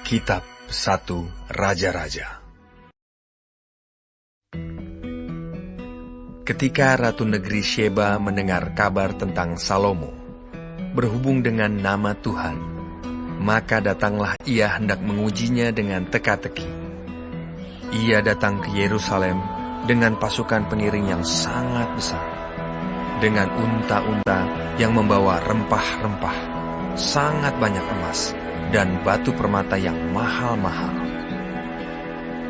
Kitab 1 Raja-Raja. Ketika Ratu Negeri Sheba mendengar kabar tentang Salomo, berhubung dengan nama Tuhan, maka datanglah ia hendak mengujinya dengan teka-teki. Ia datang ke Yerusalem dengan pasukan pengiring yang sangat besar, dengan unta-unta yang membawa rempah-rempah, sangat banyak emas, dan batu permata yang mahal-mahal.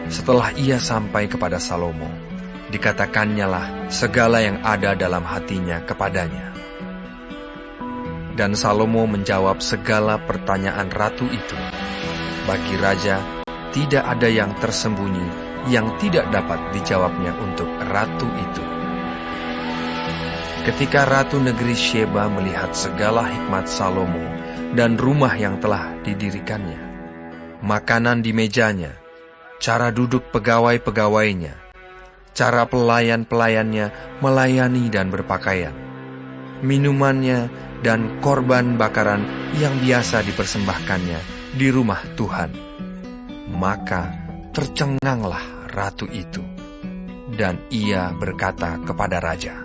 Setelah ia sampai kepada Salomo, dikatakannya segala yang ada dalam hatinya kepadanya. Dan Salomo menjawab segala pertanyaan ratu itu. Bagi raja, tidak ada yang tersembunyi yang tidak dapat dijawabnya untuk ratu itu. Ketika Ratu Negeri Sheba melihat segala hikmat Salomo dan rumah yang telah didirikannya, makanan di mejanya, cara duduk pegawai-pegawainya, cara pelayan-pelayannya melayani dan berpakaian, minumannya dan korban bakaran yang biasa dipersembahkannya di rumah Tuhan, maka tercenganglah ratu itu, dan ia berkata kepada raja,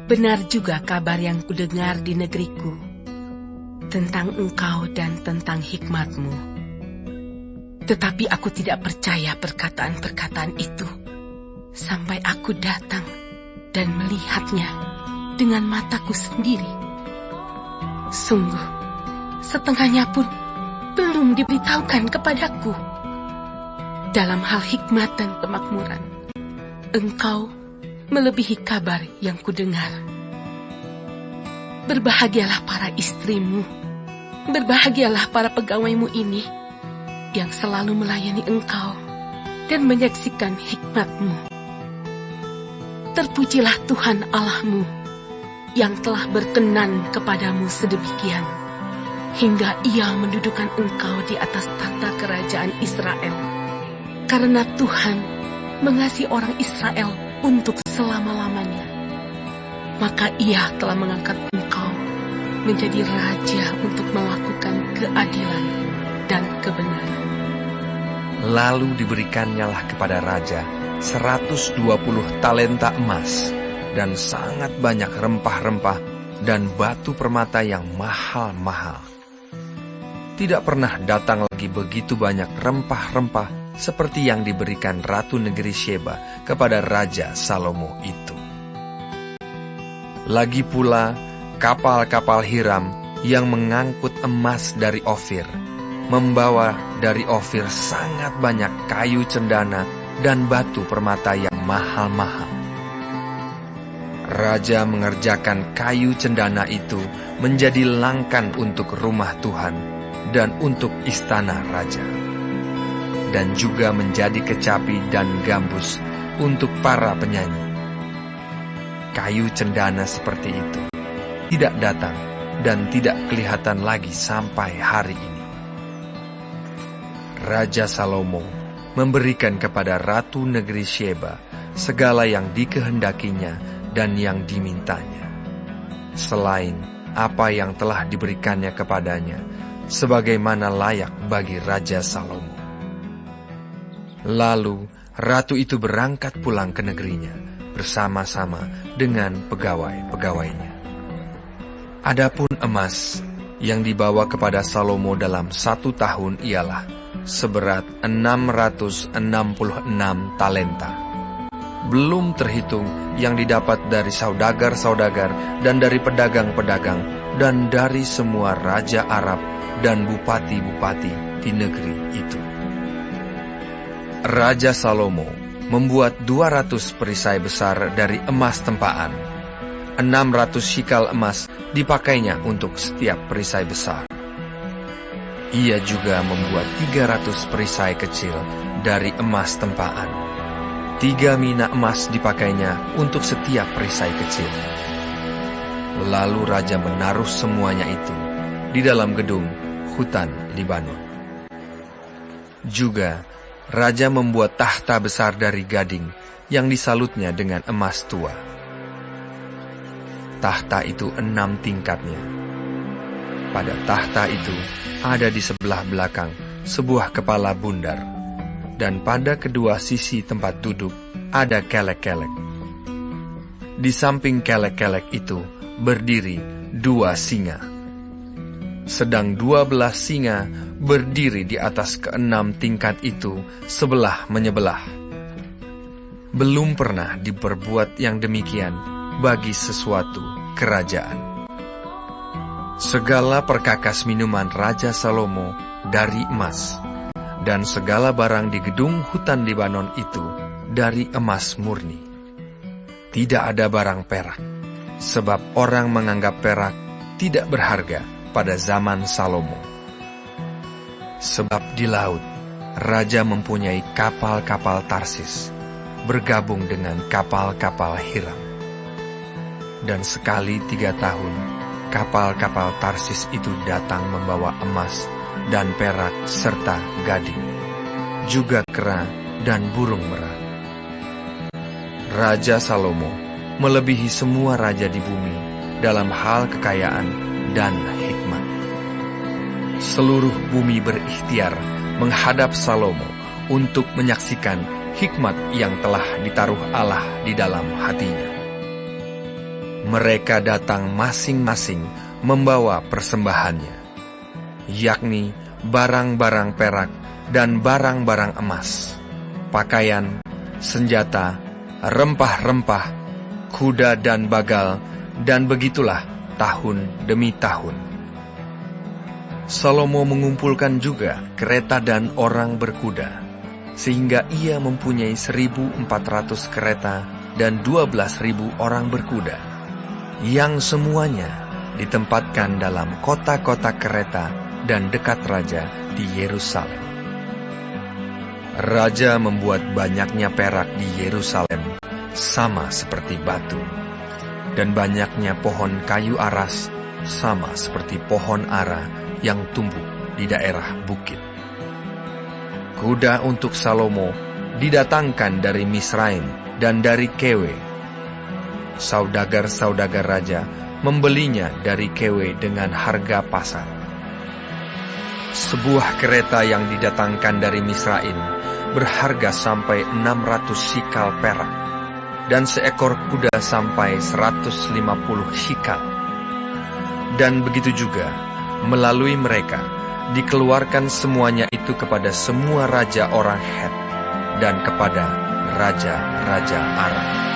"Benar juga kabar yang kudengar di negeriku tentang engkau dan tentang hikmatmu. Tetapi aku tidak percaya perkataan-perkataan itu sampai aku datang dan melihatnya dengan mataku sendiri. Sungguh, setengahnya pun belum diberitahukan kepadaku. Dalam hal hikmat dan kemakmuran, engkau melebihi kabar yang kudengar. Berbahagialah para istrimu, berbahagialah para pegawaimu ini yang selalu melayani engkau dan menyaksikan hikmatmu. Terpujilah Tuhan Allahmu yang telah berkenan kepadamu sedemikian, hingga ia mendudukan engkau di atas tahta kerajaan Israel. Karena Tuhan mengasihi orang Israel untuk selama-lamanya, maka ia telah mengangkat engkau menjadi raja untuk melakukan keadilan dan kebenaran." Lalu diberikannya kepada raja 120 talenta emas dan sangat banyak rempah-rempah dan batu permata yang mahal-mahal. Tidak pernah datang lagi begitu banyak rempah-rempah seperti yang diberikan Ratu Negeri Sheba kepada Raja Salomo itu. Lagi pula, kapal-kapal Hiram yang mengangkut emas dari Ofir, membawa dari Ofir sangat banyak kayu cendana dan batu permata yang mahal-mahal. Raja mengerjakan kayu cendana itu menjadi langkan untuk rumah Tuhan dan untuk istana raja, dan juga menjadi kecapi dan gambus untuk para penyanyi. Kayu cendana seperti itu tidak datang dan tidak kelihatan lagi sampai hari ini. Raja Salomo memberikan kepada Ratu Negeri Sheba segala yang dikehendakinya dan yang dimintanya, selain apa yang telah diberikannya kepadanya, sebagaimana layak bagi Raja Salomo. Lalu ratu itu berangkat pulang ke negerinya bersama-sama dengan pegawai-pegawainya. Adapun emas yang dibawa kepada Salomo dalam 1 tahun ialah seberat 666 talenta, belum terhitung yang didapat dari saudagar-saudagar dan dari pedagang-pedagang dan dari semua raja Arab dan bupati-bupati di negeri itu. Raja Salomo membuat 200 perisai besar dari emas tempaan. 600 shikal emas dipakainya untuk setiap perisai besar. Ia juga membuat 300 perisai kecil dari emas tempaan. 3 mina emas dipakainya untuk setiap perisai kecil. Lalu raja menaruh semuanya itu di dalam gedung hutan Libanon. Juga raja membuat tahta besar dari gading yang disalutnya dengan emas tua. Tahta itu 6 tingkatnya. Pada tahta itu ada di sebelah belakang sebuah kepala bundar, dan pada kedua sisi tempat duduk ada kelek-kelek. Di samping kelek-kelek itu berdiri 2 singa. Sedang 12 singa berdiri di atas ke-6 tingkat itu sebelah menyebelah. Belum pernah diperbuat yang demikian bagi sesuatu kerajaan. Segala perkakas minuman Raja Salomo dari emas, dan segala barang di gedung hutan Libanon itu dari emas murni. Tidak ada barang perak, sebab orang menganggap perak tidak berharga pada zaman Salomo. Sebab di laut, Raja mempunyai kapal-kapal Tarsis, bergabung dengan kapal-kapal Hiram. Dan sekali 3 tahun, kapal-kapal Tarsis itu datang membawa emas dan perak serta gading, juga kera dan burung merah. Raja Salomo melebihi semua raja di bumi dalam hal kekayaan dan hikmat. Seluruh bumi berikhtiar menghadap Salomo untuk menyaksikan hikmat yang telah ditaruh Allah di dalam hatinya. Mereka datang masing-masing membawa persembahannya, yakni barang-barang perak dan barang-barang emas, pakaian, senjata, rempah-rempah, kuda dan bagal, dan begitulah tahun demi tahun. Salomo mengumpulkan juga kereta dan orang berkuda, sehingga ia mempunyai 1.400 kereta dan 12.000 orang berkuda, yang semuanya ditempatkan dalam kota-kota kereta dan dekat raja di Yerusalem. Raja membuat banyaknya perak di Yerusalem sama seperti batu, dan banyaknya pohon kayu aras sama seperti pohon ara yang tumbuh di daerah bukit. Kuda untuk Salomo didatangkan dari Misraim dan dari Kewe. Saudagar-saudagar raja membelinya dari Kewe dengan harga pasar. Sebuah kereta yang didatangkan dari Misraim berharga sampai 600 shikal perak, dan seekor kuda sampai 150 shikal. Dan begitu juga, melalui mereka, dikeluarkan semuanya itu kepada semua raja orang Het, dan kepada raja-raja Aram.